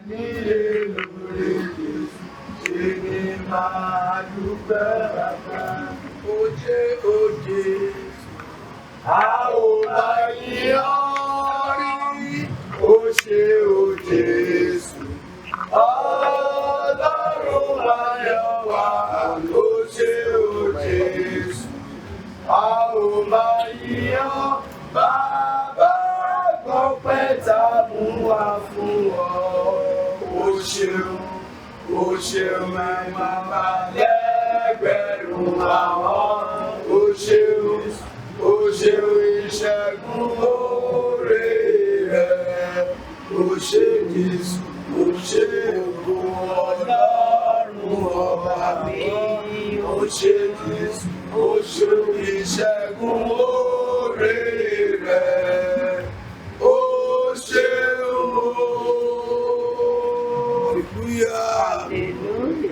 nílé lórí ṣe ni máa dúpẹ́ bàbá. Oje a ò máa yìn ọ́ rí, ó ṣe o Jésù. Ọlọ́run ayọ̀ wa, ó ṣe o Jésù. A ò máa yìn ọ́ bàbá, gbọ́pẹ́ tá a mú wá fún ọ. Ó ṣeun bàbá lẹ́gbẹ̀rún àwọn. Ó ṣeun ìṣẹ́gun oore rẹ̀. Ó ṣe Jésù, ó ṣe ògo Ọlọ́run ọba mi. Ó ṣe Jésù, ó ṣeun ìṣẹ́gun oore rẹ̀. Ó ṣeun. Hallelujah. Hallelujah.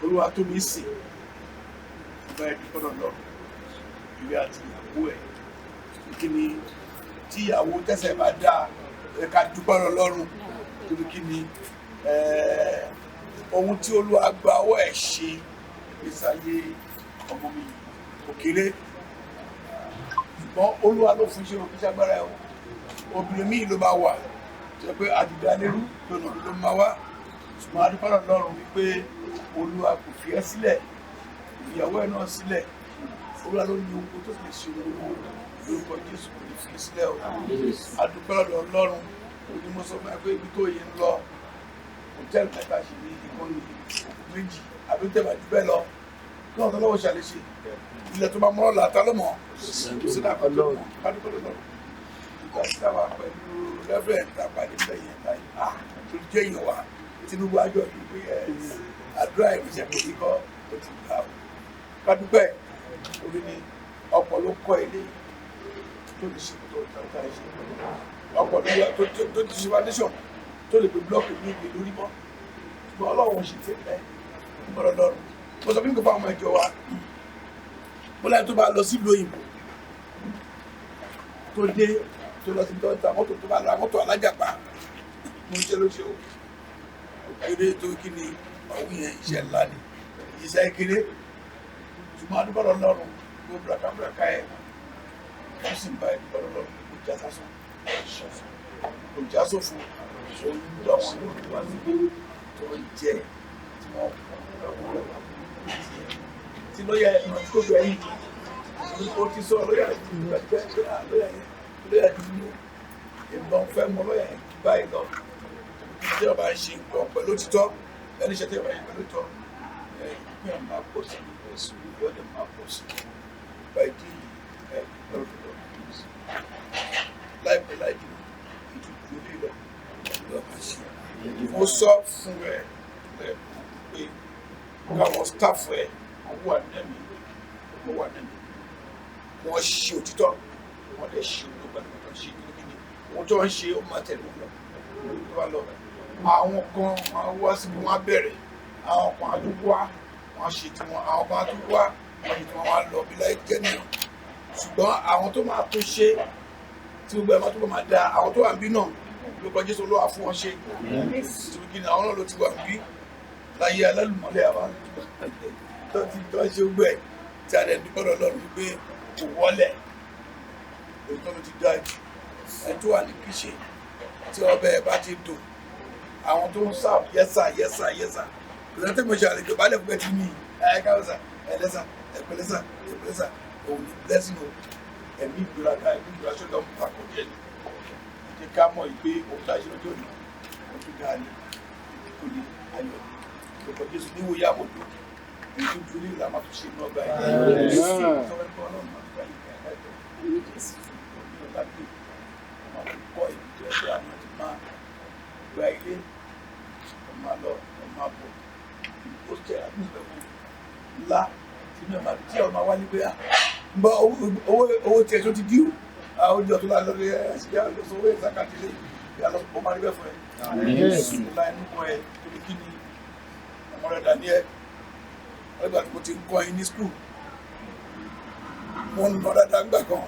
Olúwatómísì ọba ẹ̀dùnkọ́nà lọ ìwé àti ìyàwó ẹ̀ kíni tí ìyàwó tẹ̀sẹ̀ bá dá ẹ̀ka dúpẹ́ Ọlọ́run torí kíni ohun tí Olúwa gba ọwọ́ ẹ̀ ṣe ìgbésàyé ọmọ mi òkèlè ṣùgbọ́n Olúwa ló fún iṣẹ́ òkè ṣàgbára ẹ̀ obìnrin míì ló bá wà jẹ́ pé àdìdá lérú lọ́nà ló máa wá ṣùgbọ́n adúpẹ́ Ọlọ́run wípé Olúwa kò fi ẹ́ sílẹ̀ ìyàwó ẹ̀ náà sílẹ̀ Olúwa ló ní ohun tó lè ṣe lórúkọ Jésù kò ní fi sílẹ̀ o adúpẹ́ lọ́dọ̀ Ọlọ́run òní mo sọ fún ẹ pé ibi tó yẹ ń lọ hòtẹ́ẹ̀lì mẹ́ta ṣe ní ìkànnì méjì àbí tẹ̀bà jù bẹ́ẹ̀ lọ kí wọ́n tó lọ́wọ́ ṣàlẹ́ṣe ilẹ̀ tó bá mọ́ ọ̀la ta ló mọ̀ sí náà kọ́ tó mọ̀ adúpẹ́ lọ́dọ̀ ìgbà tí a wà pẹ̀lú rẹ́fẹ̀rẹ̀ntì àpàdé bẹ́yẹn láì tó jẹ́ èèyàn wa Tinubu àjọ ìgbé àdúrà ìrìnsẹ̀ kò ní kọ́ ó ti gbà ó kádúpẹ́ orí ni ọ̀pọ̀ ló kọ́ ilé tó lè ṣe tó tàbí ṣe ọ̀pọ̀ tó ti ṣe foundation tó lè pe blọọkì ní ìgbè lórí mọ́ ṣùgbọ́n Ọlọ́run ṣe ti pẹ́ gbọ́dọ̀ lọ́rùn mo sọ fún mi kò fún àwọn ẹjọ́ wa mo láì tó bá lọ sí ìlú òyìnbó tó dé tó lọ sí dọ́ta mọ́tò tó bá ra mọ́tò alájàpá mo ń ṣe lóṣè o eré tó kí ni ọ̀hún yẹn iṣẹ́ ńlá ni iṣẹ́ kéré ṣùgbọ́n adúgbò Ọlọ́run ló bùràkàbùràkà ẹ̀ wọ́n sì ń bá ẹ̀dùgbò Ọlọ́run kò já sásán kò já sófo òun ló àwọn yóò wá níbi tó ń jẹ tí wọ́n tí lóyà ẹ̀ máa tó gbẹ̀yìn ó ti sọ lóyà lóyà dúdú ìbọn fẹ́ mọ lóyà ẹ̀ báyìí lọ tí ọba ń ṣe nǹkan pẹ̀lú òtítọ́ ẹni ṣe tí ọba ń pẹ̀lú òtítọ́ ìpín àmà pọ̀ sí ẹ̀sùn ìyọ́dẹ̀ máa pọ̀ sí báyìí lọ́rọ̀lọ́rọ̀ láìpẹ́ láìjù ìdúdú lílọ lọ́ba ṣe. Mo sọ fún ẹ pé káwọn staff ẹ wà nẹ́mi wọ́n ṣe òtítọ́ wọ́n lè ṣe olùgbàlùmọ̀ ṣe kíni wọ́n tó ń ṣe ó máa tẹ̀lé wọn lọ. Àwọn kan máa wá síbi wọn á bẹ̀rẹ̀ àwọn kan á tún wá wọn á ṣe tiwọn àwọn kan á tún wá wọ́n ti wọ́n wá lọ bí láì jẹ́ nìyẹn ṣùgbọ́n àwọn tó máa tó ṣe tí gbogbo ẹ̀ máa tó máa da àwọn tó wà níbí náà ló kọjú sí olówó fún wọn ṣe tí kí ni àwọn náà ló ti wà níbí láyé alálùmọ́lẹ̀ àwọn tó ti tọ́ ṣe gbogbo ẹ̀ tí a dẹ̀ dúpẹ́ lọ́rùn wípé kò wọlẹ̀ èyí tó ló ti dá jù ẹ̀ tó wà ní kíṣe tí ọbẹ̀ ẹ̀ bá ti dùn àwọn tó ń sá yẹ́sà ìgbà tí mo ṣe àlejò bá lẹ̀ fún ẹ̀ tí mi ẹ̀ka ọ̀sà ẹ̀lẹ́sà ẹ̀pẹ̀lẹ́sà òun ní blessing o ẹ̀mí ìgbéraga ṣọ́dọ̀ mú pàkó jẹ́ ni jẹ́ ká mọ̀ ìpé òun tá ṣe lọ́jọ́ ìlú wọ́n tún dáa ní kò ní ayọ̀ lọ́pọ̀ Jésù níwò yá mọ̀ tó èyí tó dúró ní ìlànà tó ṣe ní ọgbà tí ọmọ wá ní pé bọ́ owó tí ẹ̀ṣọ́ ti díù oúnjẹ tó lá lórí ẹ̀ṣẹ́ àlọ́sọ̀wé ìsàkàtìlẹ̀ ìyàlọ́sọ̀pọ̀ máa rí bẹ́ fún ẹ̀ ìlà inú kan ẹ̀ torí kí ni ọmọ rẹ̀ dà ní ẹ̀ ọlọ́gbà tí mo ti ń kọ́ ẹ ní skul mo ń lọ dáadáa gbà kan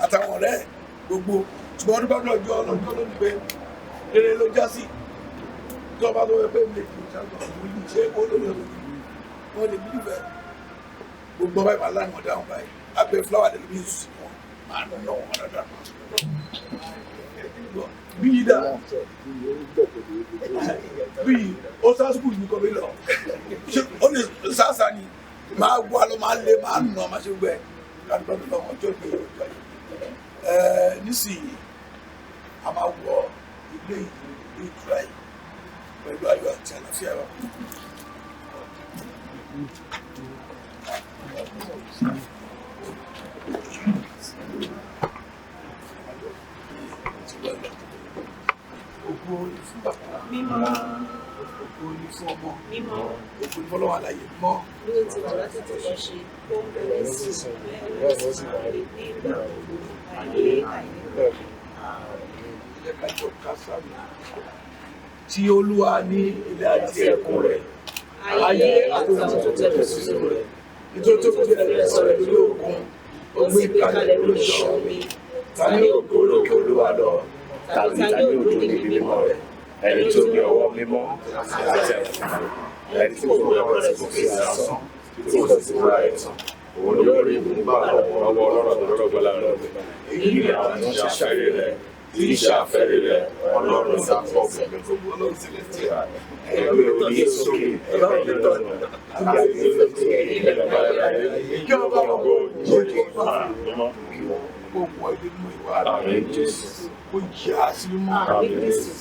àtàwọn ọ̀rẹ́ gbogbo ṣùgbọ́n ọdún bá lọ́jọ́ lónìí pé rere ló já sí tí ọba tó wẹ́ pé mi lè fi ìṣẹ́ olóyè wọ́n lè bí ìfẹ́ gbogbo báyìí máa láì mọ̀ dáhùn báyìí abẹ́ fúláwà lè lóbi ìsìn wọn máa ń lọ wọn dáadáa bí yìí dà bí ó sá skul ní kọ́ mi lọ ó ní sáàsà ni máa wà lọ máa lé máa nà máa ṣe gbẹ kádùúgbò mi lọ wọn tó gbé ọjọ́ yìí nísìnyí a máa wọ ilé ìtura yìí pẹ̀lú ayọ̀ àti àlàáfíà wa. Ògo ni fún bàbá mímọ́, ògo ni fún ọmọ mímọ́, ògo ni fọ́lọ́wọ́ àlàyé mọ́. Bí ó ti wà láti tẹ̀lé ṣe, ó ń bẹ̀rẹ̀ sí bẹ́ẹ̀ ló sì máa rí ní ìgbà gbogbo ayé àìnípẹ̀. Ilé kájọ kásáàmì tí Olúwa ní ilé àti ẹ̀kún rẹ̀, ayé àti ohun tó tẹ̀lé sínú rẹ̀. Nítorí tó fi ẹ̀rẹ̀ sọ̀rọ̀ lórí òkun, ó gbé kalẹ̀ lórí ìṣàn mi. Ta ni ògo lókè Olúwa lọ? Tàbí ògo níbi mímọ́ rẹ̀, ẹni tó ní ọwọ́ mímọ́ àti ẹ̀fọ́, ẹni tí kò gbé ọwọ́ rẹ̀ sókè asán, tí kò sì múra ẹ̀tàn, òun ló rí ìmúgbà ọwọ́ ọlọ́rọ̀ tó lọ́rọ̀ gbọ́lá rẹ̀. Èyí ni àwọn tó ń ṣàfẹ́rẹ́ rẹ̀, tí ń ṣàfẹ́rẹ́ rẹ̀, ọlọ́run sàpọ̀ ẹgbẹ́ orí sókè, ẹgbẹ́ lọ́nà, àti ìlọ́tí ìjọba ìjọba ògo ìjọba mímọ́. Gbogbo ẹgbẹ́ mú ìwà Àmín Jésù. Ó jẹ́ àṣírí mọ́ Àmín Jésù.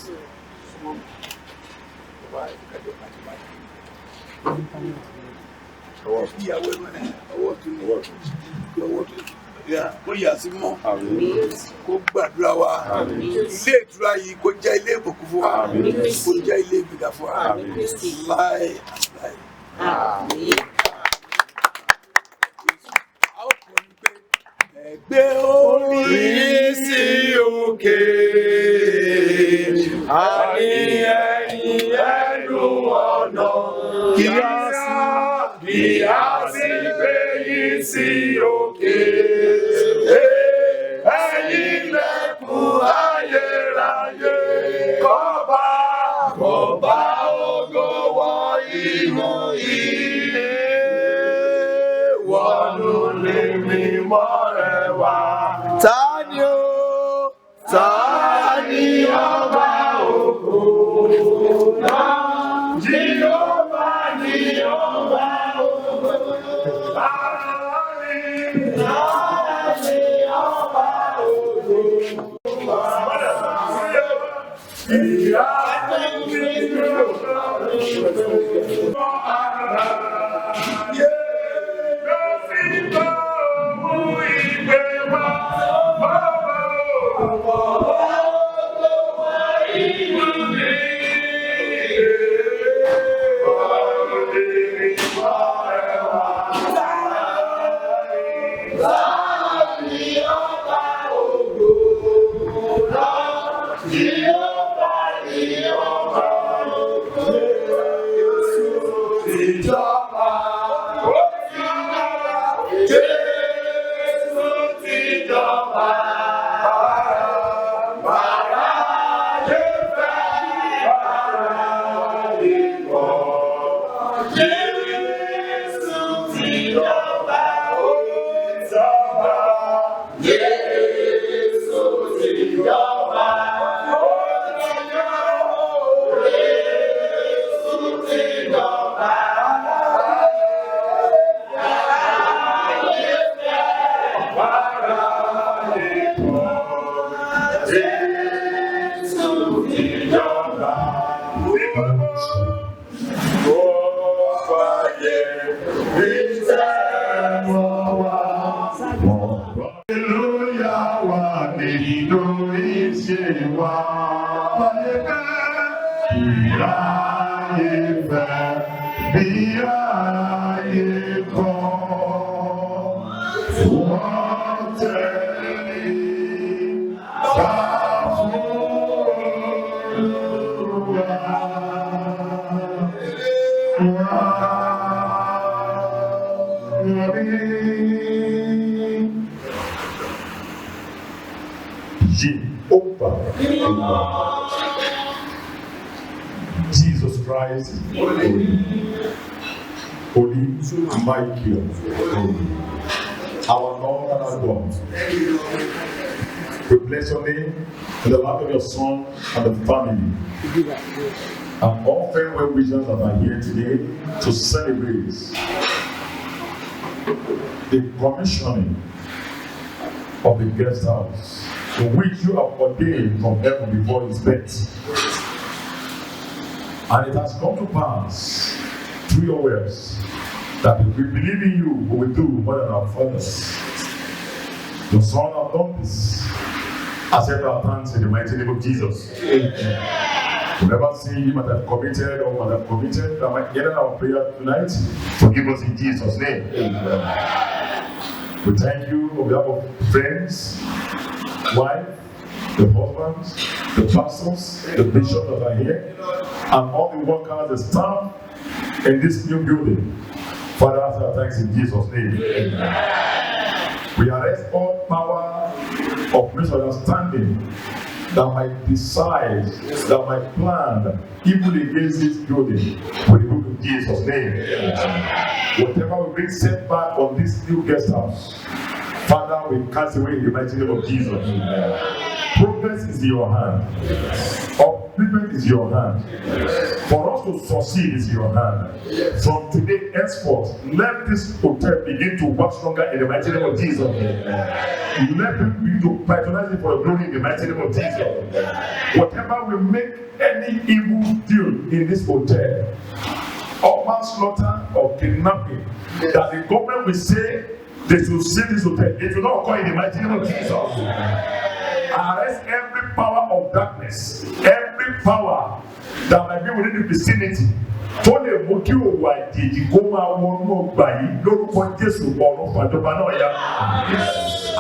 Ìyàwó ẹ̀mọ́ ọwọ́ tó ní kó yà sí mọ́, kó gbàdúrà wa. Ilé ìtura yìí kó jẹ́ ilé ìbùkún fún wa, kó jẹ́ ilé ìgbéga fún wa, láì àti láì. Àmín. Ẹgbẹ́ orí sí òkè, àní ẹ̀yìn ẹnu ọ̀nà, kí a sì gbé yín sí òkè. Ẹ̀yin lẹ̀kùn ayérayé, kọ́ba ògo wọ inú ilé, wọnú lé mímọ́ rẹ̀ wá. Ta ni ọba ògo náà? Jèhófà ni ọba ògo. Ta ni ọba ògo? Ìyá mi ló Jesus Christ, holy, mighty, our Lord and our God. We bless your name in the life of your son and the family. And all farewell wishes that are here today to celebrate the commissioning of the guest house, in which you have ordained from heaven before his birth. And it has come to pass through your words that if we believe in you, we will do more than our fathers. Your son has done this. Accept our thanks in the mighty name of Jesus. Amen. We never see him that have committed or might have committed that might gather our prayer tonight. Forgive us in Jesus' name. Amen. We thank you on behalf of friends, wife, the husbands, the pastors, the bishops that are here, and all the workers, the staff in this new building. Father, answer our thanks in Jesus' name. Amen. We arrest all power of misunderstanding that might decide, that might plan evil against this building with the book of Jesus' name. Amen. Whatever will bring setback on this new guest house, Father, we cast away in the mighty name of Jesus. Amen. Progress is in your hand. Upliftment is your hand. For us to succeed is your hand. From today henceforth, let this hotel begin to work stronger in the mighty name of Jesus. Let people begin to patronize it for the glory in the mighty name of Jesus. Whatever will make any evil deal in this hotel, or manslaughter or kidnapping, that the government will say they should save this hotel, it will not occur in the mighty name of Jesus. Arrest every power of darkness, every power that might be within the vicinity. Tó lè mú kí òwò àjèjì kó máa wọnú ọgbà yìí lórúkọ Jésù ọ̀run fàjọba náà yá.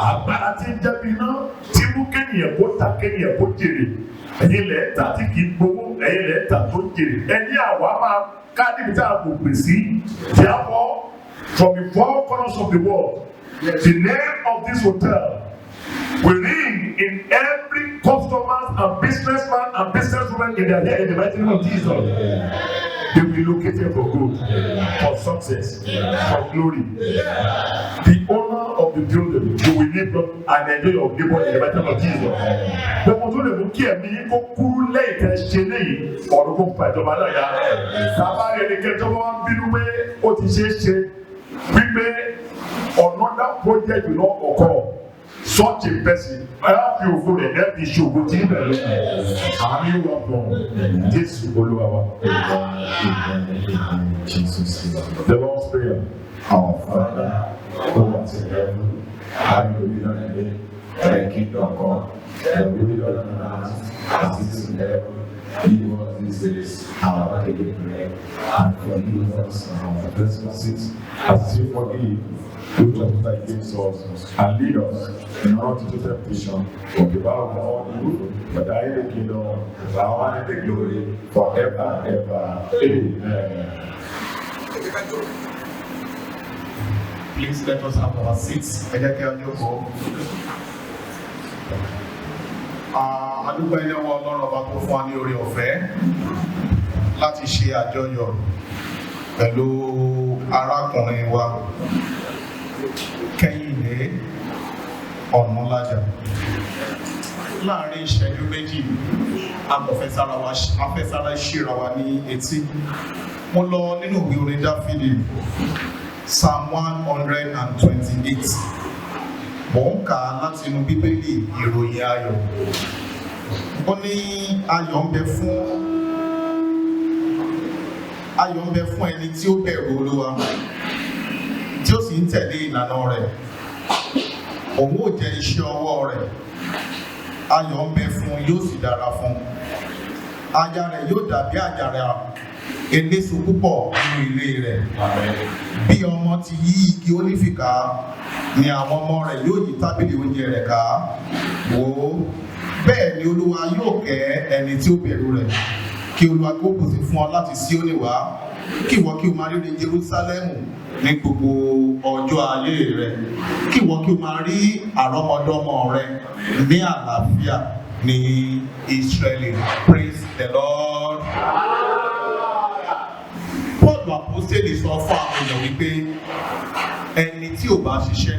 Agbára tí ń jẹ́bi iná tí mú kéèyàn kó ta kéèyàn kó jèrè. Ẹ̀yin lẹ̀ ta tí kì í gbowó, ẹ̀yin lẹ̀ ta tó jèrè. Ẹni àwa máa ká níbi tí a kò pè sí. Therefore, from the four corners of the world, the name of this hotel will ring in every customer and businessman and businesswoman in their head in the mighty name of Jesus. They will be located for good, for success, for glory. The owner of the building who will live and enjoy your labor in the mighty name of Jesus. Gbogbo tó lè mú kí ẹ̀mí yín kó kúrú lẹ́yìn tẹ́ ṣe léyìí ọ̀rọ̀ kó fà ìjọba náà yá. Sábà rẹ̀ ní kẹjọ́ wọn bínú pé ó ti ṣe é ṣe wípé another project will not occur. Such a person, I have you go there, let me show go to him. I'm you welcome. This Oluwawa. The Lord's Prayer. Our Father, who art in heaven, hallowed be thy name. Thy kingdom come, thy will be done on earth as it is in heaven. Give us these days our daily bread, and forgive us our trespasses, as we forgive those who trespass against us, and lead us not into temptation, but devour us all evil. But thy is the kingdom, the power, and the glory, forever and ever. Amen. Please let us have our seats. Ẹ jẹ́ kí a jókòó. Adúpẹ́ ilé ọwọ́ Ọlọ́run ọba tó fún wa ní oore ọ̀fẹ́ láti ṣe àjọyọ̀ pẹ̀lú arákùnrin wa Kẹ́hìndé Ọ̀nàlájà. Láàárín ìṣẹ́jú méjì, afẹ́sára ṣíra wa ní etí. Mo lọ nínú ìwé orin Dáfídì, Psalm 128. Mo ń kà á láti inú Bíbélì ìròyìn ayọ̀. Ó ní ayọ̀ ń bẹ fún ẹni tí ó bẹ̀rù Olúwa, tí ó sì ń tẹ̀lé ìlànà rẹ̀. Òun ò jẹ iṣẹ́ ọwọ́ rẹ̀. Ayọ̀ ń bẹ fún, yóò sì dára fún. Aya rẹ̀ yóò dàbí àjàrà eléso púpọ̀ nínú ilé rẹ̀. Bí ọmọ ti yí igi ólífì ká, ni àwọn ọmọ rẹ̀ yóò yí tábìlì oúnjẹ rẹ̀ ká. Wò ó, bẹ́ẹ̀ ni Olúwa yóò kẹ́ ẹni tí ó bẹ̀rù rẹ̀. Kí Olúwa kó pèsè fún ọ láti Síónì wá, kí ìwọ kí o máa rí ní Jerúsálẹ́mù ní gbogbo ọjọ́ ayé rẹ̀. Kí ìwọ kí o máa rí àrọ́mọdọ́mọ rẹ̀ ní àlàáfíà ní Ísírẹ́lì. Praise the Lord. Paul Apostoli sọ fún àwọn èèyàn wípé ẹni tí ò bá ṣiṣẹ́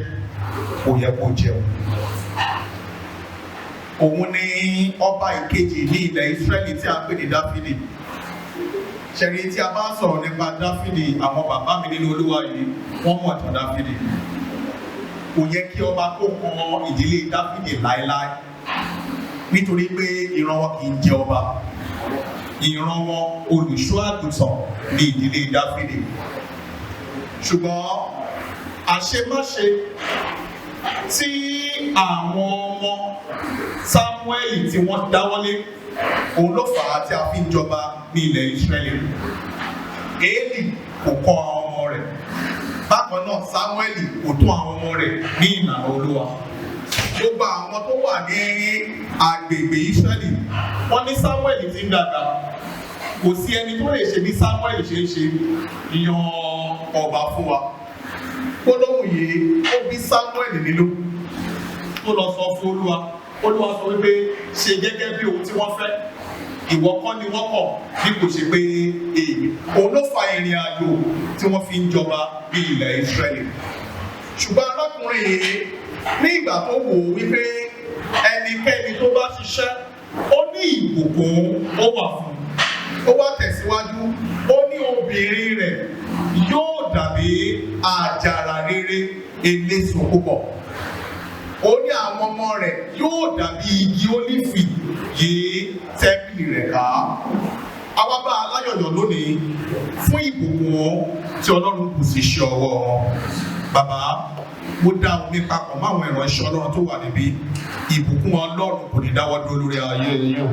kò yẹ kó jẹun. Òun ni ọba ìkejì ní ilẹ̀ Ísírẹ́lì tí a pè ní Dáfídì. Ṣẹ̀rí tí a bá ń sọ̀rọ̀ nípa Dáfídì, àwọn bàbá mi nínú Olúwa yìí wọ́n mọ̀ ìtàn Dáfídì. Kò yẹ kí ọba kó kan ìdílé Dáfídì láéláé, nítorí pé ìran wọn kì í jẹ ọba. Ìran wọn olùṣọ́ àgùntàn ní ìdílé Dáfídì. Ṣùgbọ́n àṣemáṣe tí àwọn ọmọ Sámúẹ́lì tí wọ́n dáwọ́lé, òun ló fà á tí a fi ń jọba ní ilẹ̀ Ísírẹ́lì. Éèlì kò kọ́ àwọn ọmọ rẹ̀. Bákan náà Sámúẹ́lì kò tọ́ àwọn ọmọ rẹ̀ ní ìlànà Olúwa. Gbogbo àwọn tó wà ní agbègbè Ísírẹ́lì, wọ́n ní Sámúẹ́lì ti ń dàgbà. Kò sí ẹni tó lè ṣe bí Sámúẹ́lì ṣe ń ṣe yan ọba fún wa. Gbólóhùn yìí ó bí Sámúẹ́lì nínú. Tó lọ sọ fún Olúwa. Olúwa sọ wípé ṣe gẹ́gẹ́ bí ohun tí wọ́n fẹ́. Ìwọ kọ́ ni wọ́n kọ̀, bí kò ṣe pé èyí. Òun ló fa ìrìn àjò tí wọ́n fi ń jọba ní ilẹ̀ Ísírẹ́lì. Ṣùgbọ́n arákùnrin yìí ní ìgbà tó wò ó wípé ẹnikẹ́ni tó bá ṣiṣẹ́, ó ní ìbùkún ó wà fún. Ó wá tẹ̀síwájú, ó ní obìnrin rẹ̀ yóò dàbí àjàrà rere eléso púpọ̀. Ó ní àwọn ọmọ rẹ̀ yóò dàbí igi ólífì yí tẹ́ḿpìlì rẹ̀ ká. Àwa bá aláyọ̀yọ̀ lónìí fún ìbùkún tí Ọlọ́run kù sí iṣẹ́ ọwọ́ wọn. Bàbá, mo dá omi papọ̀ máwọn ìránṣẹ́ Ọlọ́run tó wà níbí. Ìbùkún Ọlọ́run kò ní dáwọ́ dúró lórí ayé yín o.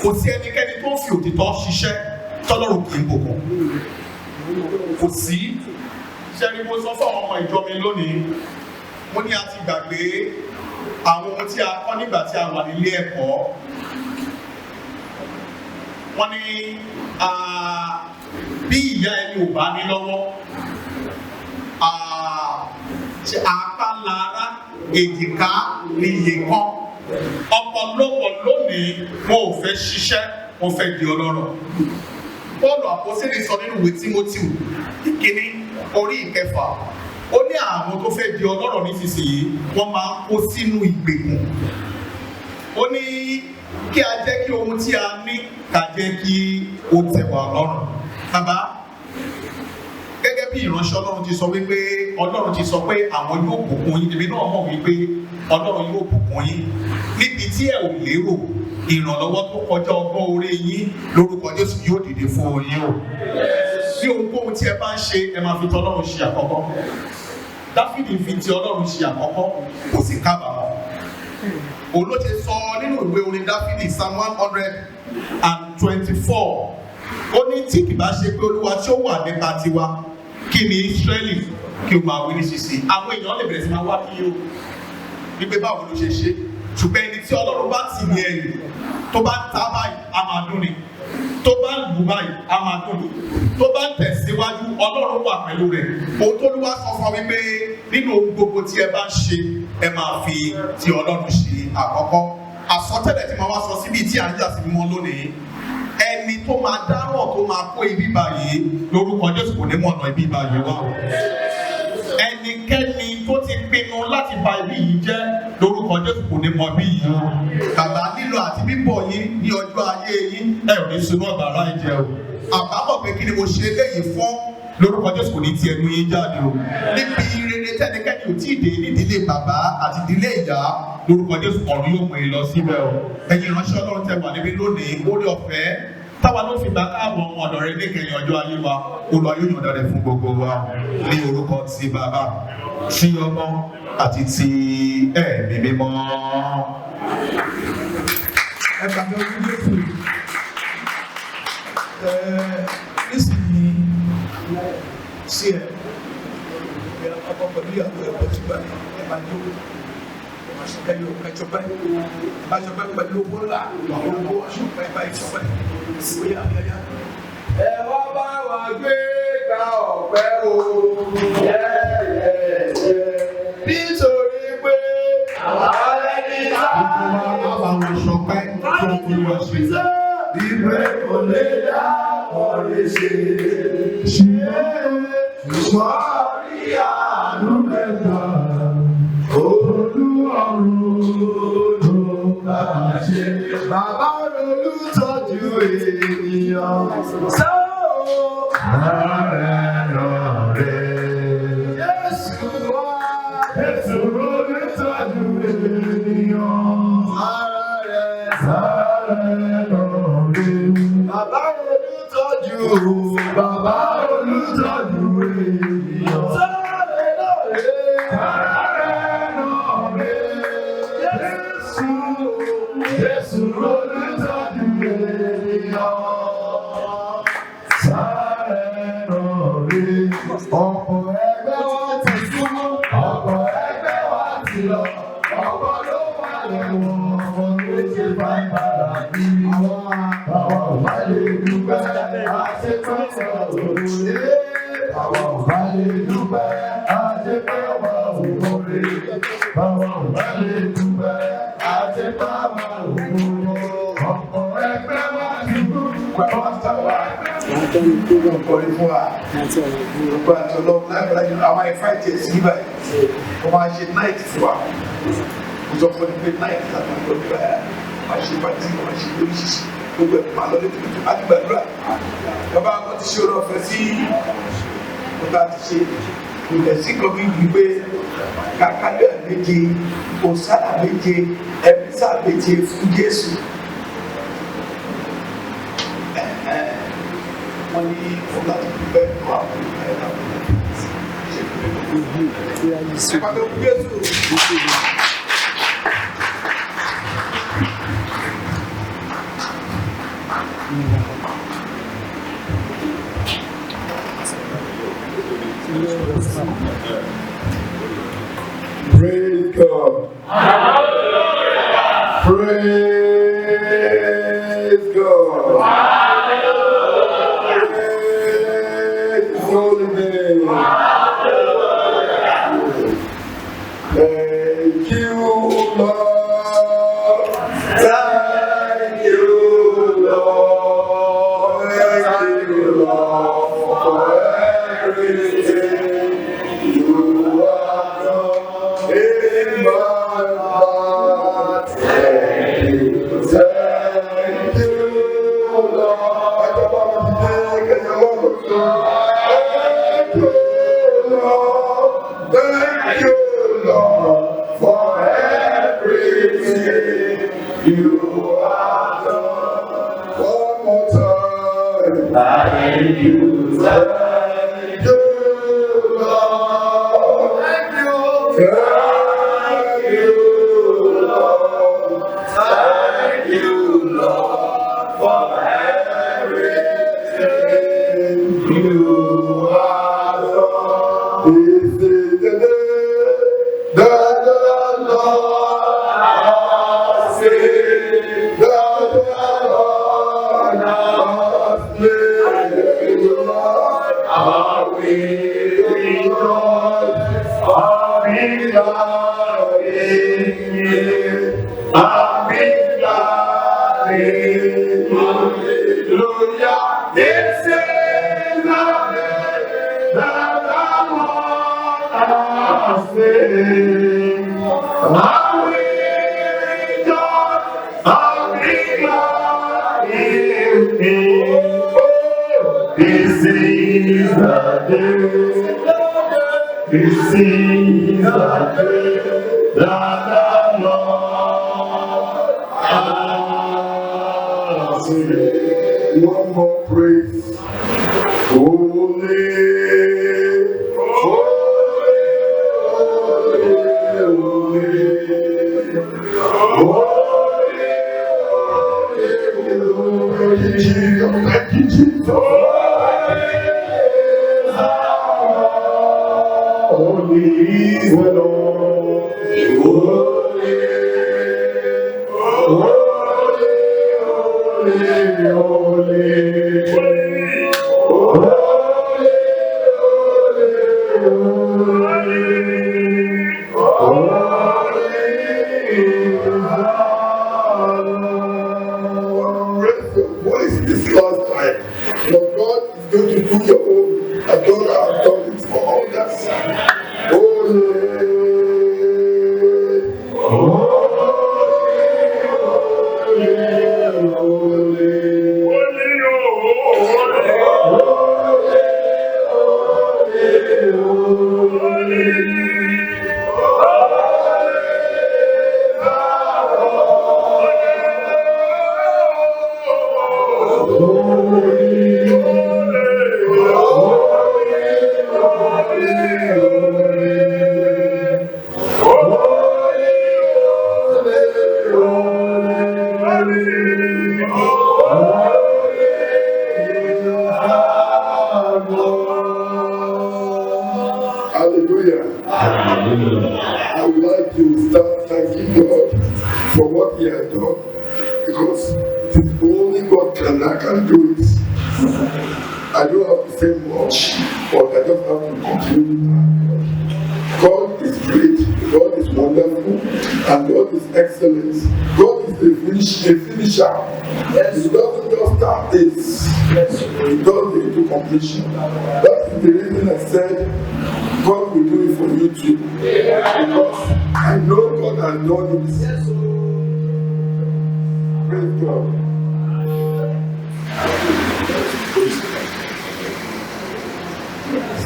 Kò sí ẹnikẹ́ni tó fi òtítọ́ ṣiṣẹ́ tọ́lọ́run kì í bùkún. Kò sí. Ṣẹ́ni mo sọ fún àwọn ọmọ ìjọ mi lónìí, mo ní a ti gbàgbé àwọn ohun tí a kọ́ nígbà tí a wà nílé ẹ̀kọ́. Wọ́n ní bí ìyá ẹni ò bá ní lọ́wọ́, apá lára èjìká ní iye kan. Ọ̀pọ̀lọpọ̀ lónìí wọn ò fẹ́ ṣiṣẹ́, wọn fẹ́ di ọlọ́rọ̀. Pọ́ọ̀lù Àpọ́sítélì sọ nínú ìwé Tímótì ìkíní orí ìkẹfà. Ó ní àwọn tó fẹ́ di ọlọ́rọ̀ nísinsìnyí wọ́n máa ń kó sínú ìgbèkùn. Ó ní kí a jẹ́ kí ohun tí a ní ká jẹ́ kí ó tẹ́ wa lọ́rùn. Bàbá, gẹ́gẹ́ bí ìránṣẹ́ Ọlọ́run ti sọ wípé Ọlọ́run ti sọ pé àwọn yóò bùkún yín. Èmi náà mọ̀ wípé Ọlọ́run yóò bùkún yín. Níbi tí ẹ ò lérò, ìrànlọ́wọ́ tó kọjá ọgbọ́n orí yín lórúkọ Jésù yóò dìde fún yín o. Bí ohunkóhun tí ẹ bá ń ṣe, ẹ máa fi tọ́lọ́run ṣe àkọ́kọ́. Dáfídì fi ti Ọlọ́run ṣe àkọ́kọ́, kò sì kábàámọ̀. Òun ló ti sọ nínú ìwé orin Dáfídì Psalm 124. Ó ní tí kì bá ṣe pé Olúwa tí ó wà nípa tiwa, kí ni Ísírẹ́lì kí o máa wí ní ṣíṣe. Àwọn èèyàn lè bẹ̀rẹ̀ sí máa wá kí o wípé báwo ló ṣe ṣe. Ṣùgbọ́n ẹni tí Ọlọ́run bá tì ní ẹ̀yìn, tó bá ń ta báyìí, a máa dún ni. Tó bá lù lu báyìí a máa dùn ní tó bá ń tẹ̀síwájú ọlọ́run wà pẹ̀lú rẹ̀ ohun tó lúwa sọ fún wípé nínú ohun gbogbo tí ẹ bá ń ṣe ẹ máa fi ti ọlọ́run ṣe àkọ́kọ́ àsọtẹ́lẹ̀ tí màá wá sọ síbi tí à ń jà sí mímọ́ lónìí ẹni tó máa dáràn tó máa kó ibi báyìí lórúkọ Jésù kò ní mọ̀nà ibi báyìí wá ẹnikẹ́ni tó ti pinnu láti ba ibi yìí jẹ́ lórúkọ Jésù kò ní mọ bí yìí bàbá lílọ àti bíbọ̀ yín ní ọjọ́ ayé yín ẹ ò ní sunú ọ̀gbàrá ìjẹ o àbámọ̀ pé kí ni mo ṣe eléyìí fún lórúkọ Jésù kò ní ti ẹnu yín jáde o níbi rere tẹ́nikẹ́ni ò tí ì dé nídìílé bàbá àti ìdílé ìyá lórúkọ Jésù ọ̀run yóò mú yín lọ síbẹ̀ o ẹ̀yin ìránṣẹ́ Ọlọ́run tẹ́ wà níbí lónìí orí ọ̀fẹ́ táwa ló fi gbà káàbọ̀ ọmọ ọ̀dọ̀ rẹ níkẹyìn ọjọ́ ayé wa Olúwa yóò yọ̀ǹda rẹ̀ fún gbogbo wa ní orúkọ ti bàbá ti ọmọ àti ti ẹ̀mí mímọ́. ẹ kàdé ọdún Jésù nísìnyí sí ẹ ọkọ pẹ̀lú ìyàwó ẹ bọ́ sígbà ẹ máa jó kẹyọ kẹjọpẹ bàjọpẹ pẹ̀lú owó ńlá àwọn owó aṣọpẹ báyìí sọpẹ ìwé àyàyà. ẹ wá bá wa gbé ká ọpẹ́ o nítorí pé àwọn ẹni tá àwọn ìṣọpẹ́ tó ń fi wọ́n ṣe. ìwé kò lè dá ọ̀rẹ́ ṣe ṣùgbọ́n rí àánú mẹ́ta Olúwarun ló bá ṣe. Bàbá olùtọ́jú ènìyàn sọ́ọ̀ ààrẹ Jésù wá. Jésù olùtọ́jú ènìyàn ààrẹ bàbá olùtọ́jú bàbá olùtọ́jú ènìyàn sáré lọ́rẹ́ Jésù olùtọ́jú ènìyàn sáré lọ́rẹ́ ọ̀pọ̀ ẹgbẹ́ wa ti súnmọ́ ọ̀pọ̀ ẹgbẹ́ wa ti lọ ọ̀pọ̀ ló wà lẹ́wọ̀n ọ̀pọ̀ ló ṣe bá ìbára bí wọ́n àwọn ọ̀bá lè dúpẹ́ àṣepẹ́ òwúrẹ́ àwọn ọ̀bá lè dúpẹ́ àṣepẹ́ òwúrẹ́ àwọn ọ̀bá lè dúpẹ́ àṣepẹ́ òwúrẹ́ ọ̀pọ̀ ẹgbẹ́ wa ti kú pẹ̀lú àtàwà ọkùnrin fún wa gbogbo àti ọlọ́run láìpẹ́ àwọn ìfáìtì ẹ̀sìn níbà wọ́n máa ṣe náìtì fún wa mo sọ fún ẹni pé náìtì láti máa lọ́dún báyà máa ṣe pàtí máa ṣe lóríṣiríṣi gbogbo ẹ̀ máa lọ lé tuntun láti gbàdúrà bàbá wọn ti ṣe oore ọ̀fẹ́ sí ọ̀tá ti ṣe ìrẹsì kan bí wípé kàkálẹ̀ méje òsàlà méje ẹ̀mísà méje fún Jésù. Wọ́n ní ọ̀gá tó kú bẹ́ẹ̀ kọ́ àwọn ẹ̀dá tó ṣe pàtó Jésù. Praise God. Praise God. Praise His holy name. Thank you, Lord. Thank you, Lord. Thank you, Lord, for everything you have done in my heart. Thank you, Lord. Thank you, Lord. Thank you, Lord, for everything you have done. One more time. Thank you, Lord. Thank you, Lord. Thank you, Lord. Thank you, Lord, for everything you have done. This is the day that the Lord has made, that the Lord has made. This is the day that the Lord has made. I will rejoice, I'll be glad in Him. This is the day, this is the day that the Lord has made. One more praise. Holy, holy, holy, holy, holy, Jesus, thank you, Jesus. Holy is the Lord. Holy, holy, holy, raise your voice this last time. But God is going to do your own. I don't have done it for others. Holy, hallelujah. I would like to start thanking God for what He has done, because it is only God can do it. I don't have to say much, but I just have to continue to thank God. God is great, God is wonderful, and God is excellent. God is a finisher. Yes. He doesn't just start this, yes. He does it to completion. That is the reason I said God will do it for you too. Yeah. Because I know God has done it. Yes. Praise God.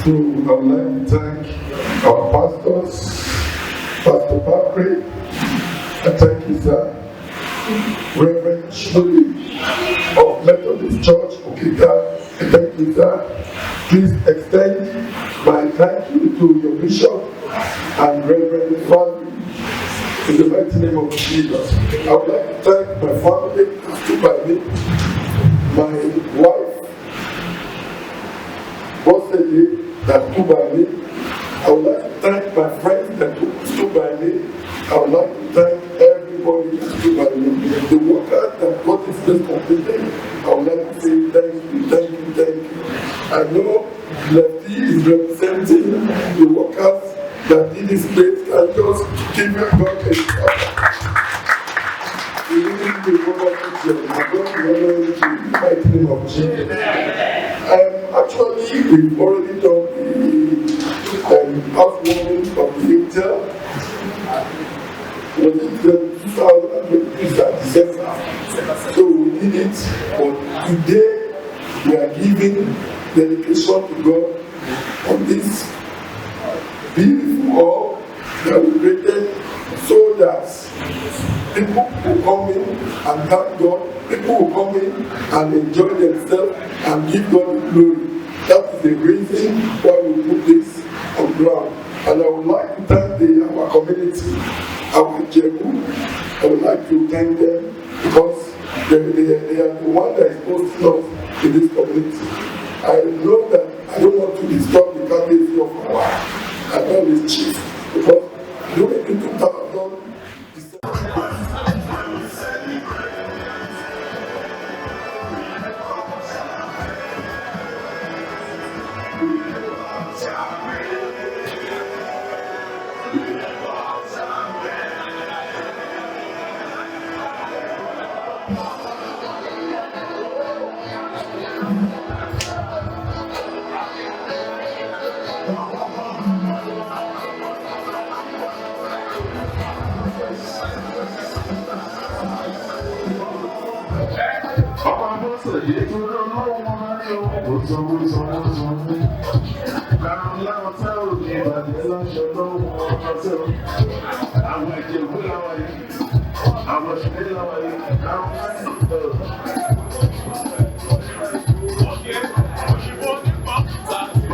So I would like to thank our pastors, Pastor Patrick. I thank you, sir. Reverend Shirley of Methodist Church, Okita. I thank you, sir. Please extend my thank you to your bishop and Reverend Father in the mighty name of Jesus. I would like to thank my family who stood by me, my wife, Bossede, that stood by me. I would like to thank my friends that stood by me. I would like to thank everybody that stood by me. The workers that got this place completed, I would like to say thank you, thank you, thank you. I know Lefty is representing the workers that did this place. Can just give them God a clap. We really need the wonderful job. My God will honor you in the mighty name of Jesus. Actually, we've already done the housewarming of the hotel. Was it 2022 December? So we did it, but today we are giving dedication to God on this beautiful hall that we created, so that people will come in and thank God, people will come in and enjoy themselves and give God the glory. That is the reason why we put this on ground. And I would like to thank our community, our ijebu. I would like to thank them because they are the one that is hosting us in this community. I know that I don't want to disturb the candidacy of our this chief, because during the 2000 December, Abọ́sẹ̀dé tó lọ́wọ́ wọn ní ọkọ̀ sanwó. Karùn-ún láwọn tẹ́ ò ní ìbàdí láṣọ lọ́wọ́ ọ̀tọ̀. Àwọn ìjẹ̀bú láwọn yìí, àwọn ìṣẹ̀lẹ̀ láwọn yìí, karùn-ún láti ọ̀tọ̀.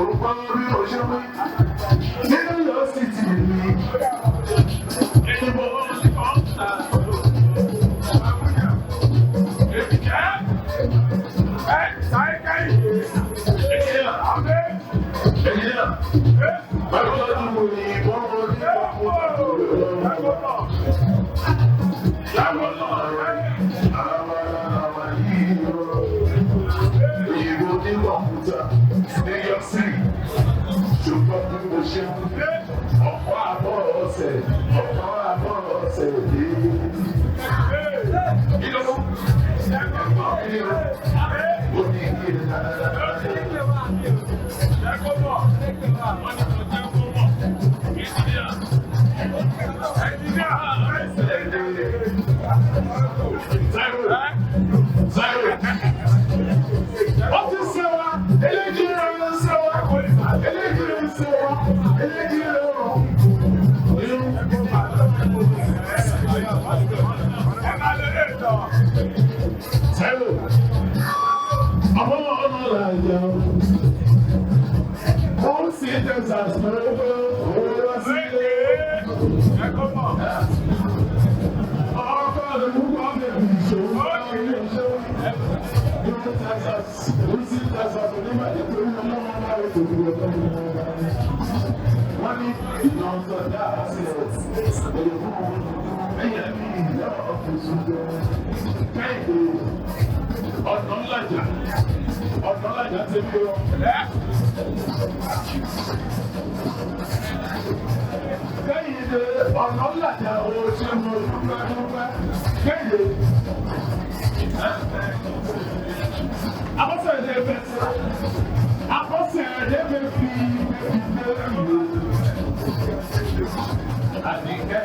Orúkọ orí òṣèlú nínú yọ sí ti mi. Ọ̀dọ́lájà ti bí ọ. Kẹ́hìndé ọ̀dọ́lájà ò ṣe mọ̀ dúpẹ́. Kẹ́hìndé. Abọ́sẹ̀dé bẹ̀ tí. Abọ́sẹ̀dé bẹ̀ fi ìgbé ìlú. Àdìgẹ́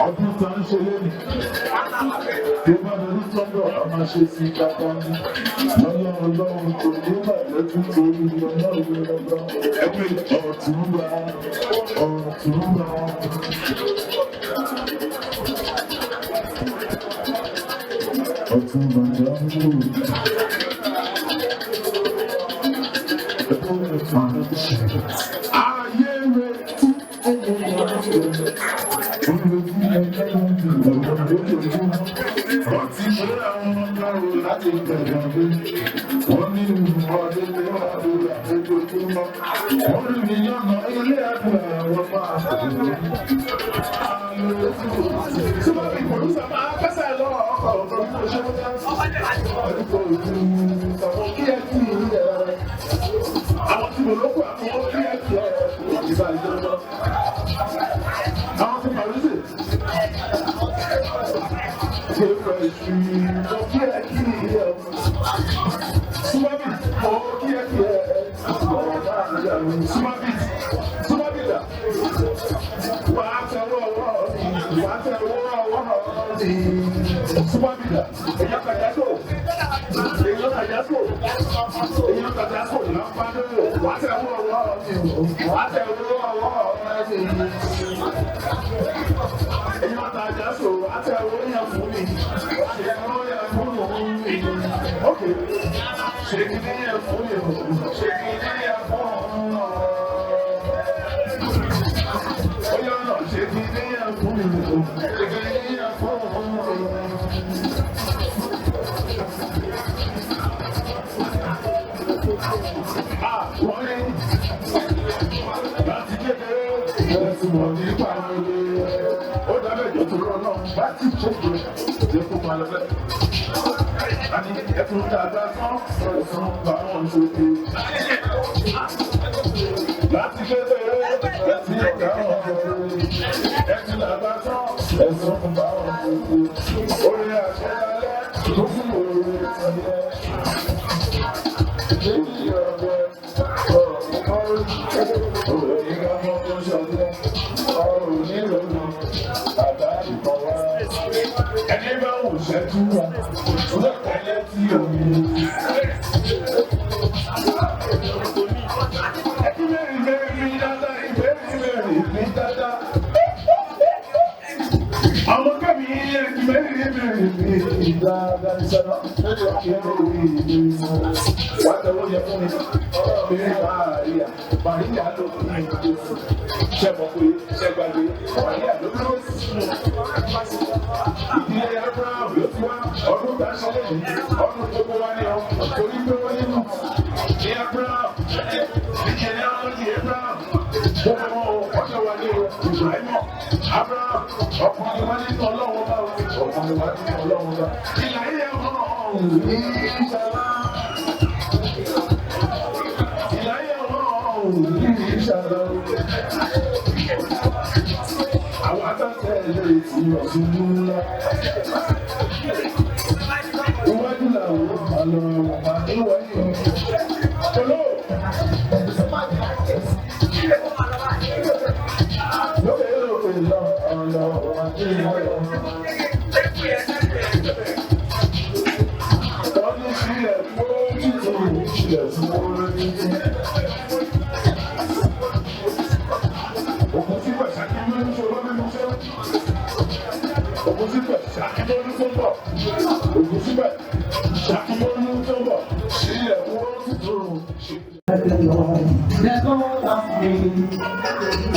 Ọdún tó ń ṣe lónìí, tó bá lórí sọ́dọ̀ a máa ṣe sí kápá ní. Lọ́lọ́ ọlọ́run kò ní bà lójú torí ọlọ́run lọ́gbọ́n. Ẹgbẹ́ ọ̀túnba, ọ̀túnba. Ọ̀túnba jẹ́ ń lò. Ayé rẹ̀ tí Ọtí ṣe àwọn ọlọ́run láti gbẹ̀gbẹ̀ pé wọ́n ní ọdún ní ọdún àtẹ́gbẹ̀júmọ́. Wọ́n rí mi yọ́nà ilé àdúrà wọn máa bẹ̀rẹ̀. Súnmọ́ bí pòlúsà máa pẹ́sẹ̀ lọ́wọ́ ọkọ̀ ọ̀tọ̀ ní oṣù tó ń sọ. Àwọn kí ẹ kí ìlú ẹ̀ rẹ̀. Àwọn tí mo lókù àwọn kí ẹ kí ẹ̀ ìbá ìjọba. Àwọn tí pàlúsì.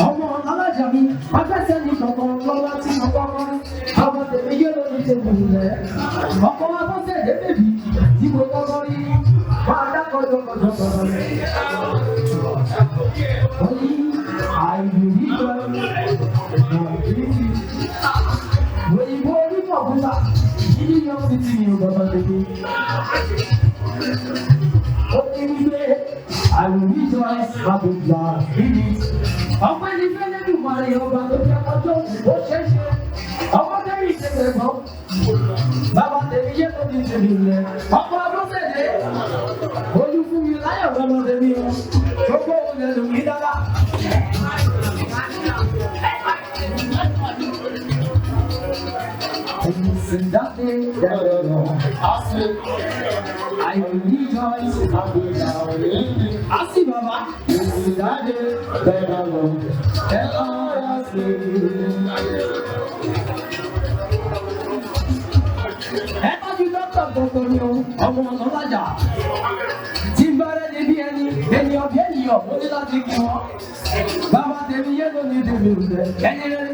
Ọmọ alájà mi, afẹ́sẹ̀ ní kankan lọ́wọ́ tí mo kọ́kọ́. Àwọn tèmi yé lórí tèmi rẹ̀. Ọkọ̀ abọ́sẹ̀ dé bèbí tí mo kọ́kọ́ rí. Máa dákọ̀ jọkọ̀jọkọ̀ rẹ̀. Oyi àìlèrí jọ òyìnbó onímọ̀ kúta ìdí yọ sí ti mi ò gbọ́dọ̀ tèmi. Ó ní wípé àìlèrí jọ ẹ̀. Jesus have been glad in it. Ọpẹ́ ní fẹ́lẹ́ dùn máa rí ọba tó jẹ́ ọjọ́ ó ṣeéṣe. Ọmọ tẹ́lẹ̀ ìṣẹ̀lẹ̀ kan. Bàbá tèmi yé tó ti tèmi rẹ̀. Ọkọ̀ abọ́sẹ̀dé. Olú fún mi láyọ̀ lọ́mọ tèmi o. Gbogbo òun lẹ́nu mi dára. In that day, I will rejoice and be loud. I see Baba. In that day, the Lord has made. Ẹ tọ́jú dọ́kítà gbogbo ni o, ọmọ ọ̀nà lájà. Tí n bá rẹ̀ débi ẹni, ènìyàn bí ènìyàn, mo ní láti kí wọn. Bàbá tèmi yé ló ní tèmi rẹ̀, ẹni rẹ̀.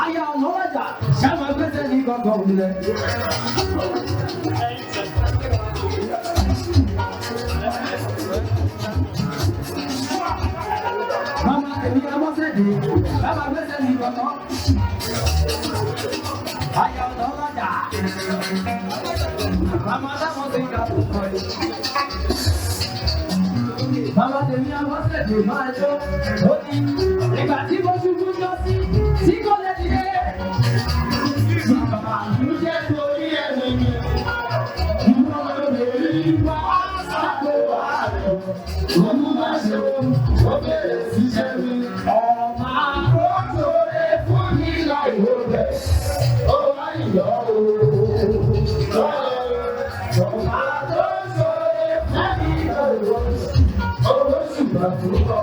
Aya ọ̀nà lájà, ṣáà gbẹ́sẹ̀ ní gbọ̀ngàn rẹ̀. Mama tèmi ọmọ sẹ́dí, bàbá gbẹ́sẹ̀ ní gbọ̀ngàn. Aya ọ̀nà lájà, mama táwọn ti ga púpọ̀ yìí. Mama tèmi ọmọ sẹ́dí máa jó, ó ní ìgbà tí mo ṣubú jọ sí, tí kò lè dìde. Bàbá mi jẹ́ torí ẹ̀mí mi, ìwọ lè rí wá sápò wá lọ. Olú máa ṣe wọ́n, ó bẹ̀rẹ̀ sí ṣẹ́ mi. Ọ̀ma ó ṣoore fún mi láì wò bẹ̀, ó wá ìyọ̀ o. Ọ̀ma tó ṣoore fún mi láì wò bẹ̀, ó wá ṣùgbọ́n tó kọ́.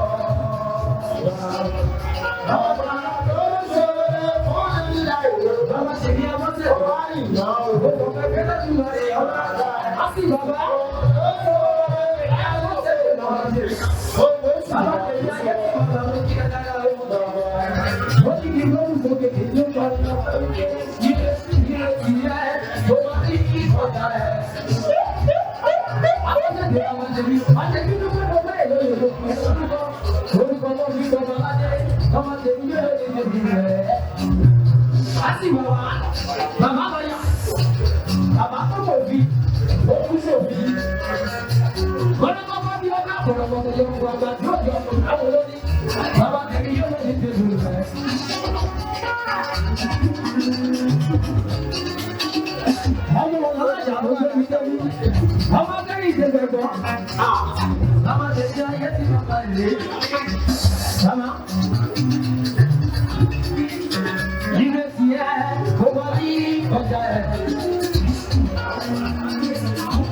Ọ̀ma tó ṣoore fún mi láì wò bẹ̀, bàbá ṣe bí ọmọ tẹ̀ wá ìyọ̀ o. Ó fẹ́ fẹ́ láti lọ rí ọ̀la, á sì bàbá. Mama lọ́yà, bàbá tó kò bí, ó kú sóbí. Bọ́lá bàbá bí ọjà kọ̀ọ̀kan yóò wọ ọgbà tí ó jọ àwọn olórí. Bàbá tẹ̀lé yóò lè ní tẹ̀lé rẹ̀. Ọmọ wọn lájà ló gbé mi tẹ́lú. Ọmọ kẹ́rì ìdẹ́gbẹ̀ gbọ́. Bàbá tẹ̀lé ayé tí bàbá lè. Bàbá. Ìrètí ẹ̀ kò wá ní ọjà ẹ̀.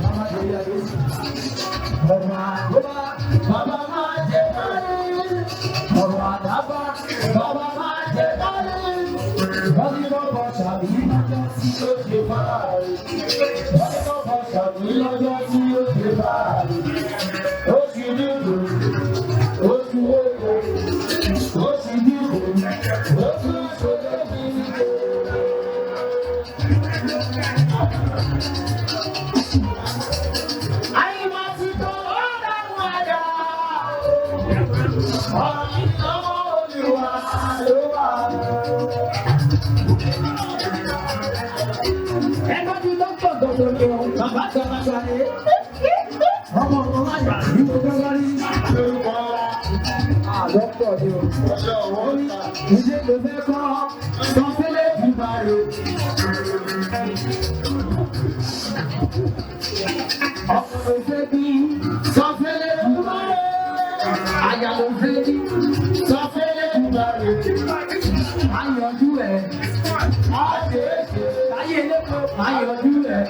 Bàbá tẹ̀lé ayé tí. Bàbá máa jẹ báyìí, ọ̀rọ̀ àdábà, bàbá máa jẹ báyìí. Wọ́n ní lọ́kọ̀ ṣàbí lọ́jọ́ tí ó ṣe báyìí. Wọ́n ní lọ́kọ̀ ṣàbí lọ́jọ́ tí ó ṣe báyìí. Ó sì dìbò, ó sì wéko, ó sì dìbò, ó sì ṣòro bí ìdè. Ẹgbẹ́jú dọ́kítọ̀ dọ̀dọ̀dọ̀ bàbá gbàgbà rẹ̀. Ọmọ ọmọ àgbà ní gbogbo lórí. Dọ́kítọ̀ ni o. Ìdí ló fẹ́ kọ́ sọ́fẹ́lẹ́ ìgbà rẹ̀. Ọkọ̀ ló fẹ́ bí sọ́fẹ́lẹ́ ìgbà rẹ̀. Àyà ló fẹ́ bí sọ́fẹ́lẹ́ ìgbà rẹ̀. Ayọ̀jú ẹ̀. Ayé lẹ́kọ̀ọ́ ayọ̀jú ẹ̀.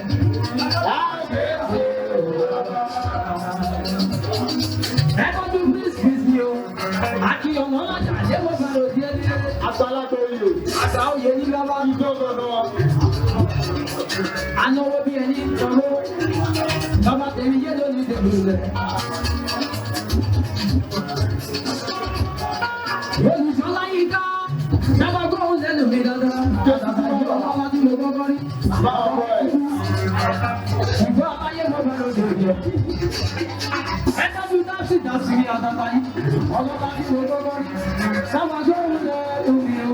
Ẹ̀kọ́jú bísí o. Àti ọ̀nà ọ̀làjà àdéhùn bá lò díẹ̀ díẹ̀. Àgbàlagbà oyè. Àgbà oyè ní bàbá. Anáwó bí ẹni ìjọba. Bàbá tèmi yé lónìí tèmi rẹ̀. Olùsọ́lá yìí ká. Bàbá gbóhùn lẹ́nu mi dáadáa. Bàbá yóò wá wá tí mo gbọ́gbọ́ rí. Ṣùgbọ́n ayé mo bá lòdì òjò. Ẹ dájú dáṣì dáṣì rí àtàtà yìí. Ọlọ́lá tí mo gbọ́gbọ́ rí. Bàbá gbóhùn lẹ́nu mi o.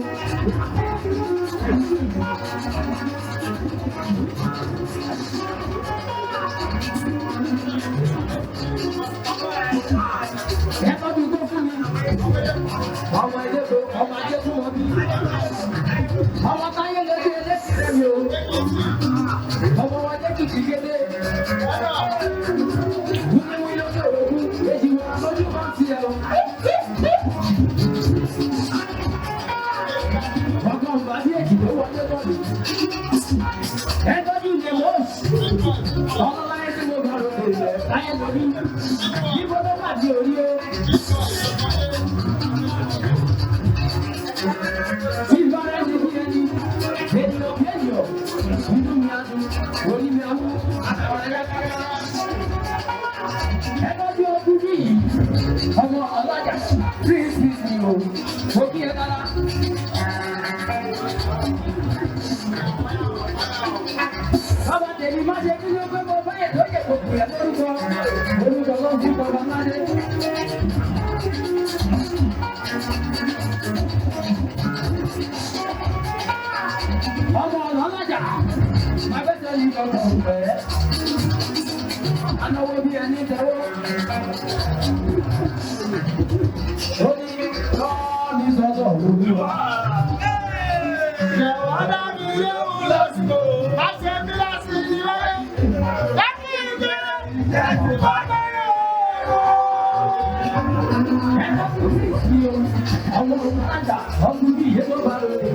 ọlọ́run tájà ọkùnrin yìí ló bá lóde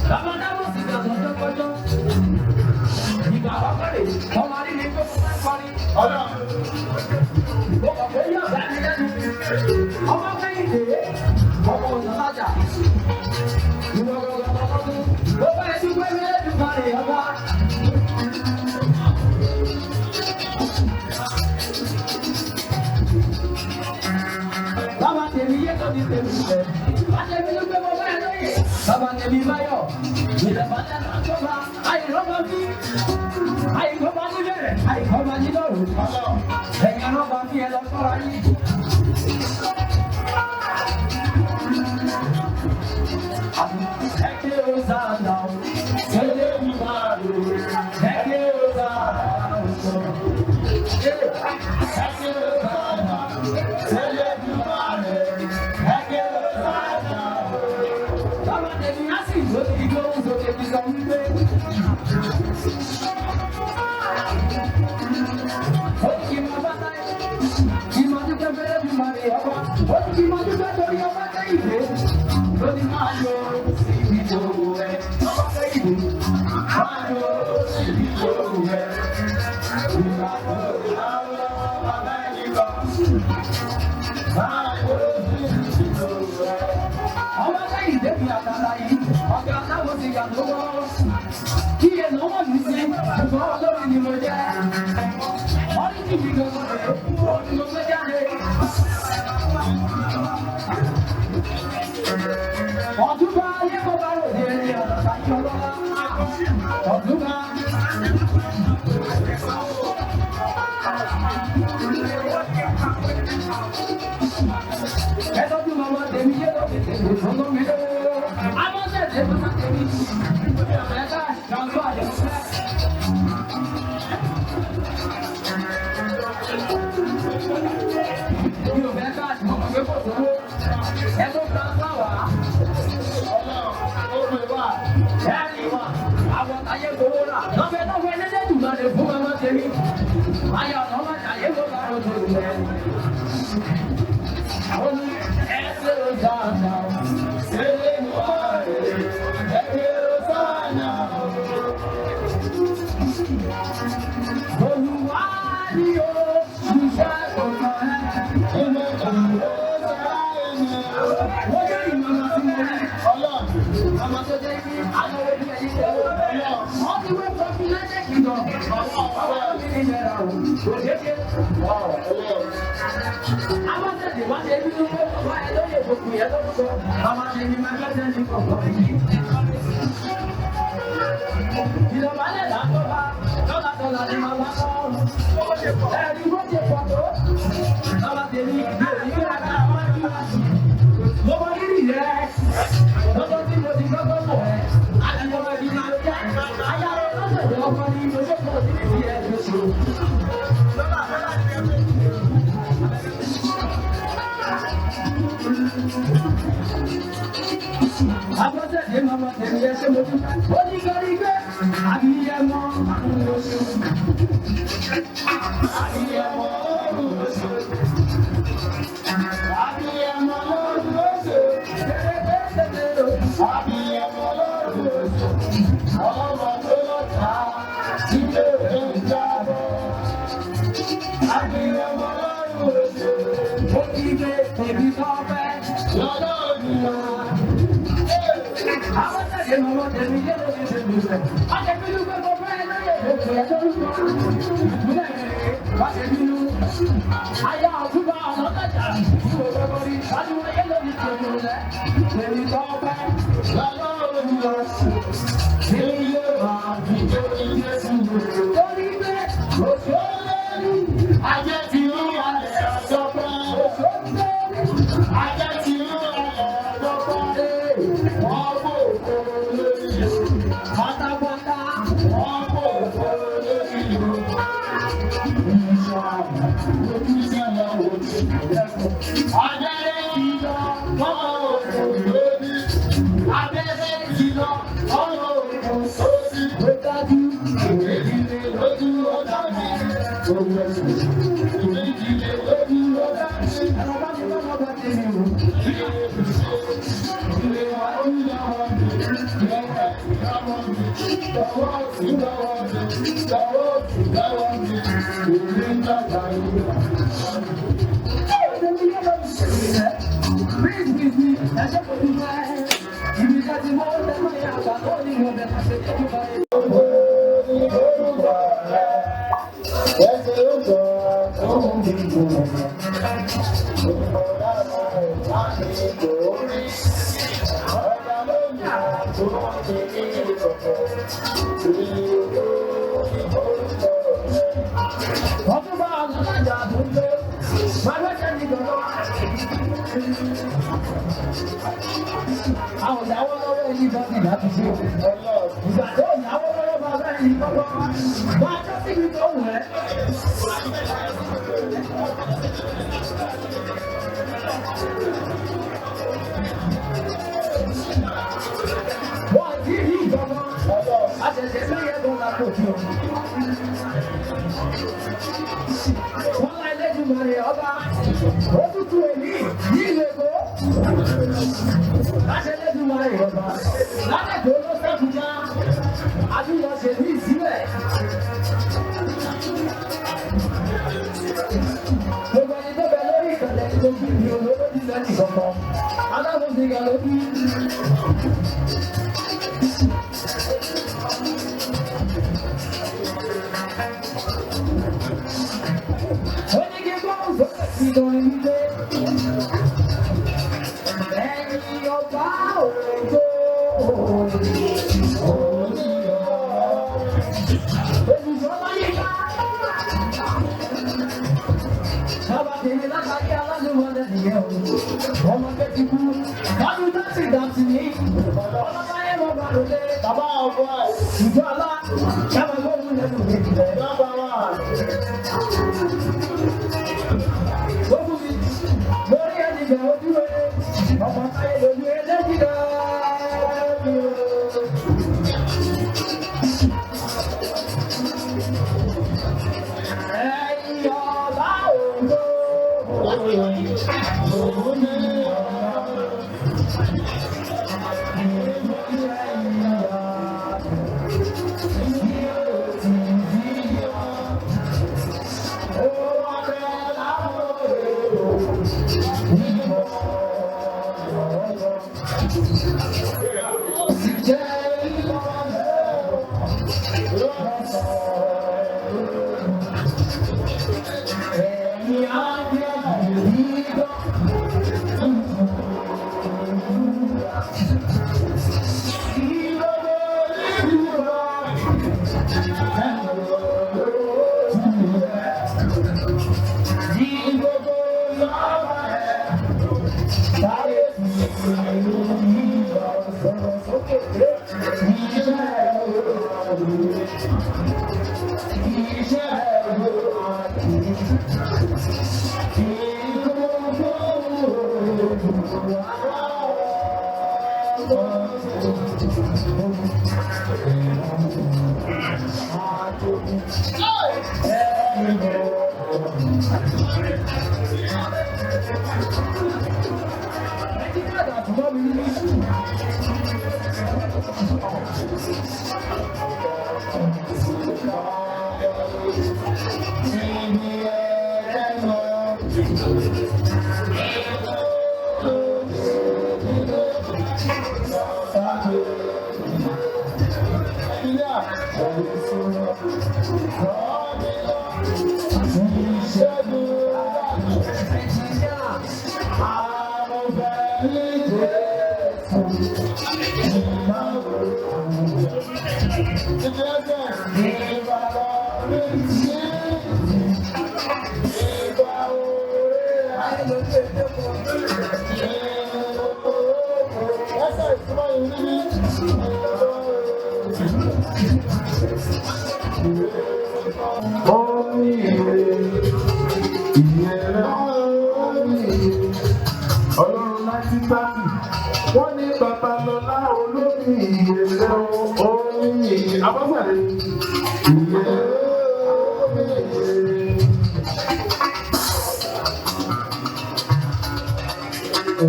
dábàdábọ̀ sì gbà lọ́jọ́ kọjọ́ ìgbà àbákọ́rẹ́ ọmọ nílé tó fún ẹ parí ó kọ̀ pé yóò bá mi lẹ́nu ọmọ kẹ́hìndé ọmọ ọ̀nàlájà ìwọ gbọgbọgbọgbọ ó bá ẹ dúpẹ́ méjì parí ọba. Bàbá tèmi yé tó ní tèmi fẹ́. Àtẹ̀mí ló gbé bọ́ báyìí lóye. Bàbá tèmi báyọ̀. Ìdàgbàsẹ̀ náà tó bá àyìnbó bí. Àyìnbó bá ní bẹ̀rẹ̀. Àyìnbó bá ní lọ́rùn. Ẹ̀yìn náà bá fi ẹ lọ sọ́ra yín. Ẹ̀kẹ́ ó sáàdà ó. Ṣẹlẹ̀ mi máa lò. Ẹ̀kẹ́ ó sáàdà ó. Ẹ̀kẹ́ ó sáàdà ó. Ṣẹlẹ̀ mi máa lò. Ẹ̀kẹ́ ó sáàdà ó. Bàbá tèmi á sì ló ti gbóhùn sókè ti sọ wípé. Ó ní kí n máa bá táyé. Kí n máa dúpẹ́ fẹ́rẹ́ bí màá rí ọba. Ó ní kí n máa dúpẹ́ torí ọba Kẹ́hìndé. Ó ní máa yọ síbi tó wù ẹ́. Ọba Kẹ́hìndé. Máa yọ síbi tó wù ẹ́. Ìgbà tó láwọ́ bàbá ẹni lọ. Máa yọ síbi tó wù ẹ́. Ọba Kẹ́hìndé fi àtàlà yìí. Ọ̀gá táwọn ti yà lọ́wọ́. Kí èèyàn wọ̀ mí sí. Ṣùgbọ́n olórí ni mo jẹ́. Wọ́n ní kí ìdíje wọn rẹ̀. Òun ni mo gbé jáde. Ọ̀túnba ayé kò bá rò dé ní ọ̀sán ìjọba. Ọ̀túnba. Ẹ tọ́jú màmá tèmi yé lókè tèmi fọ́nà mi lọ́wọ́. Amọ́sẹ̀ tèmi máa tèmi. Ẹ̀ka ìjọba àjẹsẹ́. Mi ò fẹ́ ká àtìmọ́ pé kò sówó. Ẹ tó gba fáwà. Àwọn ayé gbowó rà. Lọ́fẹ̀ tó fẹ́ lédè jùlọ lè fún màmá tèmi. Ayọ̀ ọ̀nà ọmọ ìjàyè ló bá rò tó rẹ̀. Àwọn ní ẹsẹ̀ ló dáná. Ṣẹlẹ̀ ní wà rẹ̀. Ẹgbẹ́ ló sáànà. Olùwà ni ó ṣiṣẹ́ kò kàn ẹ́. Ilé kan ló sáànà. Wọ́n yóò yìí màmá sí mi. Ọlọ́run. Màmá tó jẹ́ kí àwọn òbí ẹni tẹ̀ wọ́n. Wọ́n ti wé fọ́fí lẹ́jẹ̀ kìlọ̀. Ọlọ́run mi ní ìlera o. Òṣèké. Àwọn tẹ̀lé wá ṣe bínú pé bàbá ẹ lóye gbogbo yẹn lórúkọ. Màmá ṣe ní máa gbẹ́sẹ̀ ní kọ̀ọ̀kan. Ìjọba lè dáńtọ́ bá dọ́là ní màmá náà. Ẹ̀rí bó ṣe pọ̀ tó. Bàbá tèmi bí òní kíra ká máa ń bá. Mo mọ rírì rẹ̀. Lọ́jọ́ tí mo ti gbọ́gbọ́ mọ̀ ẹ́. Àtijọba ẹbí máa ń jẹ́. Ayá rẹ̀ lọ́sẹ̀ tó ọkọ ní oṣooṣù tí mi ti ẹ̀ lóṣù. Abọ́sẹ̀dé màmá tèmi ẹ ṣe mo tún. Ó ní kọ́rí gbé. Àbíyẹmọ oṣù. Àbíyẹmọ oṣù. Àbíyẹmọ oṣù. Àbíyẹmọ oṣù. Ọmọ tó lọ ta ilé ìwé ìjábọ̀. Àbíyẹmọ oṣù. Ó kí gbé tèmi sọ́fẹ́. Lọ́dọ̀ òdìyàn. Àwọn tẹ̀lé mọ́mọ́ tẹ̀lé yé ló ti tẹ̀lé rẹ̀. Àtẹ̀bínú pé mo fẹ́ lóye òkè ẹ̀jọ́ lùkọ́. Ìpínlẹ̀ rẹ̀ wá tẹ̀bínú. Ayá ọ̀túnba ọ̀nàdàjà ìwò gbogbo rí. Adúlọ̀ yé ló ti tẹ̀lé rẹ̀. Tèmi tọ́ pẹ́. Lọ́lọ́ òwúrọ̀. Èmi yóò máa fi tó ilé sí i. Torí pé òṣèlú ajẹ́ ti rú alẹ́ ọjọ́ pẹ́. Òṣèlú ajẹ́ ti rú alẹ́ ọjọ́ pẹ́. Wọ́n kò kó lórí ìlú. Pátápátá wọ́n kò kó lórí ìlú. Ìṣọ́ àmì lójú sẹ́lẹ̀ òjò ìrẹ́kọ̀ọ́. Abẹ́rẹ́ ti lọ, ọmọ òkú lórí. Abẹ́rẹ́ ti lọ, ọmọ òkú sósì. Ó dájú, ìwéjìlé lójú ọ̀dà mi. Owó ẹ̀sùn, ìwéjìlé lójú ọ̀dà mi. Ẹ̀rọ bá ti bá lọ́gbà tèmi o.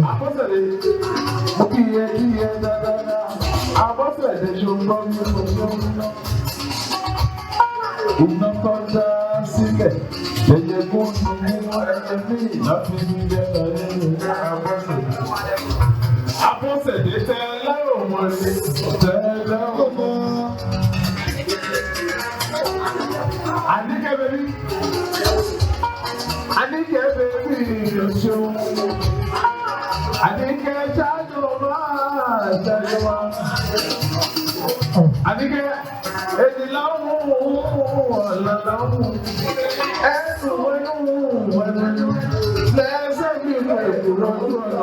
Apọ́sẹ̀lẹ̀ Mo kí ẹ dáadáa. Abọ́sẹ̀dé ṣùgbọ́n mi kò ṣe ń ná. Iná kọjá sílẹ̀. Ẹyẹ kó nu mú ẹyẹ ní láti ní jẹ́ta nínú Abọ́sẹ̀dé. Abọ́sẹ̀dé tẹ lẹ́rọ̀ mọ́lẹ̀. Tẹ lẹ́rọ̀ mọ́. Àníkẹ́ bẹ́bí. Àníkẹ́ bẹ́bí ṣeun. Àníkẹ́ ṣáájú máa ṣáájú wá. Àníkẹ́ èdè láwùn ọ̀la láwùn. Ẹ̀sùn wẹ́nu lẹ́sẹ̀ mi lọ èkó lọ́dún ọ̀nà.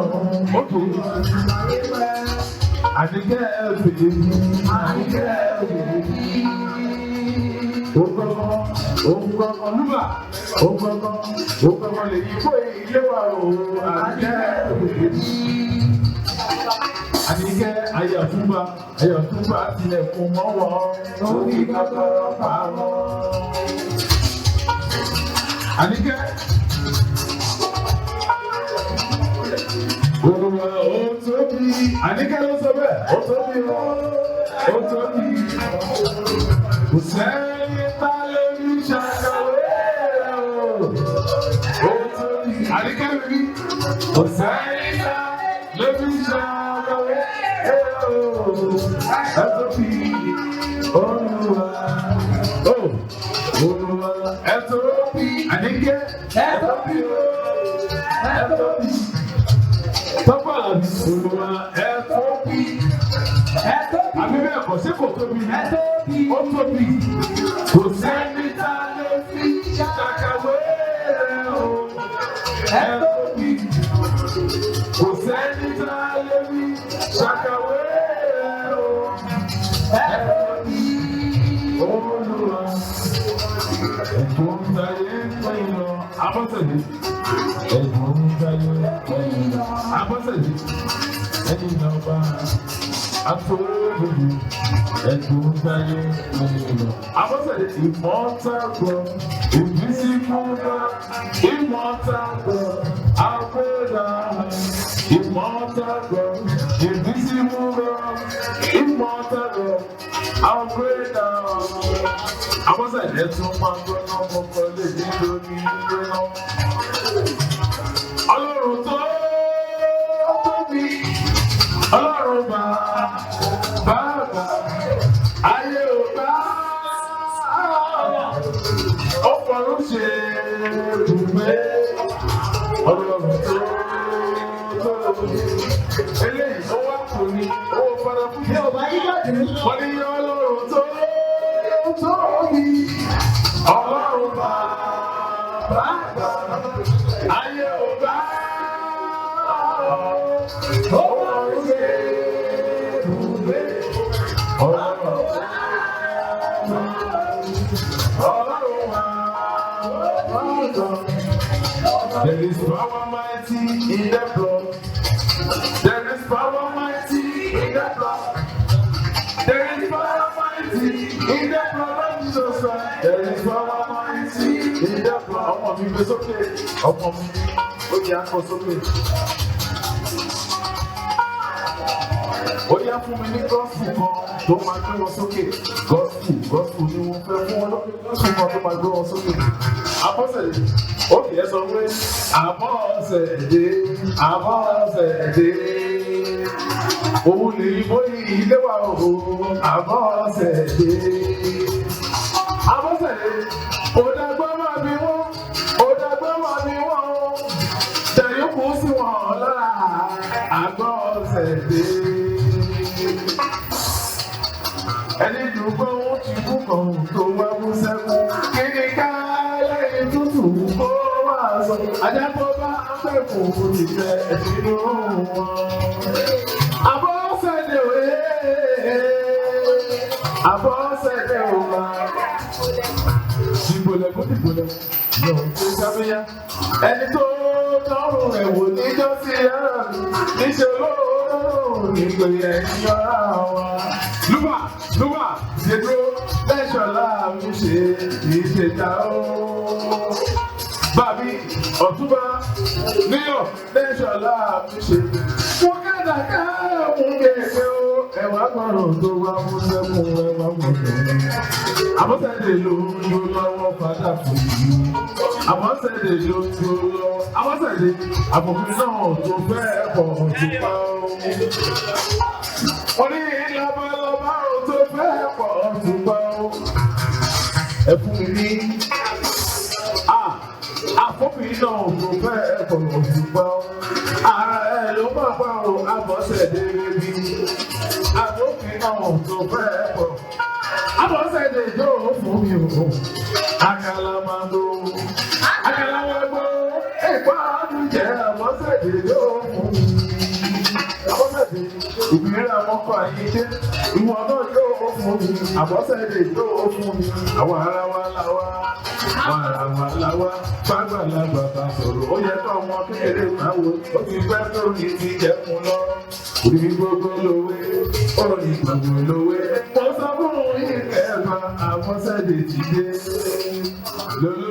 Ókè. Àníkẹ́ bèbí. Àníkẹ́ bèbí. Ogun lúbà, ogun lè yí fún ilé wa o, Àníkẹ́ ayàtúbà tilẹ̀kùn mọ́ wọn, lórí kọ́kọ́rọ́ pamọ́. Àníkẹ́ Olúwa ó tóbi, Àníkẹ́ ló sọ bẹ́ẹ̀, ó tóbi. Kò sẹ́yìn tá lè fi ṣàkàwé rẹ̀ o. Àníkẹ́ bèbí. Kò sẹ́yìn tá lè fi ṣàkàwé rẹ̀ o. Ẹ tóbi Olúwa. Olúwa ẹ tóbi. Àníkẹ́ ẹ tóbi o. Ẹ tóbi. Tọ́pọ̀ àbí Olúwa ẹ tóbi. Àbí bẹ́ẹ̀ kọ́ sí kò tóbi ní. Ó tóbi. Kò sẹ́ni tá lè fi ṣàkàwé rẹ̀ o. Ẹ tóbi. Kò sẹ́ni tá lè fi ṣàkàwé rẹ̀ o. Ẹ tóbi. Olúwa. Ẹ̀gbọ́n ń tayé pín lọ. Abọ́sẹ̀dé. Ẹ̀gbọ́n ń tayé pín lọ. Abọ́sẹ̀dé. Ẹni nọmba. Atọ́wọ́bùbù ẹ̀dùn táyé nínú. Abọ́sẹ̀dé immortal God, invisible God, immortal God, Alpha, immortal God, invisible God, immortal God, Alpha. Abọ́sẹ̀dé tún máa ń gbọ́ná mọ́kọ́ lè ní lórí gbóná. Ọlọ́run tó tóbi, Ọlọ́run bàbá, ayé ò bá ó fọ̀rọ̀ ṣe dùgbẹ́. Ọlọ́run tó eléyìí ó wá kò ní owó fara fún mi. Wọ́n ní Ọlọ́run tó tóbi, Ọlọ́run bàbá, ayé ò bá ó fọ̀rọ̀ ṣe dùgbẹ́. There is power mighty in the blood. There is power mighty in the blood. There is power mighty in the blood of Jesus Christ. There is power mighty in the blood. Ọmọ mi gbé sókè. Ọmọ mi ó jẹ́ akọ sókè. Ó yá fún mi ní gọ́ọ̀sì kan tó máa gbé wọn sókè. Gọ́ọ̀sì ni wọ́n fẹ́ fún wọn lọ́pẹ́ gọ́ọ̀sì kan tó máa gbé wọn sókè. Abọ́sẹ̀dé, ó kì í sọ pé Abọ́sẹ̀dé. Òun lè yí bóyí ilé wa o. Abọ́sẹ̀dé. Òdàgbọ́n máa bí wọ́n. Tẹ̀yìnkù sí wọn lára. Abọ́sẹ̀dé. Ẹni dùgbọ́ ó ti kú kan tó wá mú sẹ́kù. Kí ni ká lẹ́yìn tútù kó máa sọ? Ajá tó bá ń fẹ́ kò ní fẹ́ nínú wọn. Abọ́sẹ̀dé òwe. Abọ́sẹ̀dé òwa. Dìbòlẹ̀ yóò tó sábẹ́yà. Ẹni tó tọrùn rẹ̀ wò níjọ́sí ẹ̀rọ níṣẹ́ lóòrùn nígbè ẹ̀yìn ọ̀rá wa. Lúbà, ṣètò lẹ́ṣọ̀lá mi ṣe ìṣèjà ó. Bàbí Ọ̀túnba níyọ̀ lẹ́ṣọ̀lá mi ṣe. Wọ́n kẹ́dàká. ló ń jó lọ́wọ́ padà fún mi. Àbọ̀sẹ̀dé ló ń jó lọ́wọ́. Àbọ̀sẹ̀dé àbòkùnrin náà tó fẹ́ pọ̀ tó pa ó. Orí lọ́bọ̀lọ́bọ̀ ò tó fẹ́ pọ̀ tó pa ó. Ẹ fún mi ní àfọ́kùnrin náà tó fẹ́ pọ̀ tó pa ó. Ara ẹ̀ ló máa pa ó Àbọ̀sẹ̀dé bí. Àfọ́kùnrin náà tó fẹ́ pọ̀. Àbọ̀sẹ̀dé yóò fún mi o. Àkàlà máa lò. Àkàlà máa gbó. Ìpá àdújẹ Àbọ̀sẹ̀dé yóò fún mi. Àbọ̀sẹ̀dé ìbílẹ̀ àwọn ọkọ̀ ayé jẹ́. Ìwọ náà yóò fún mi. Àbọ̀sẹ̀dé yóò fún mi. Àwọn ará wa là wá. Àwọn ará wa là wá. Fágbàlagbà bá sọ̀rọ̀. Ó yẹ kó ọmọ kékeré máa wò. Ó ti pẹ́ tó ní ti jẹ́kun lọ. Orí gbogbo lówé. Orí gbogbo lówé. Mo sọ fún yín kẹ́ẹ̀kan Àbọ̀sẹ̀dé ti dé. Lolo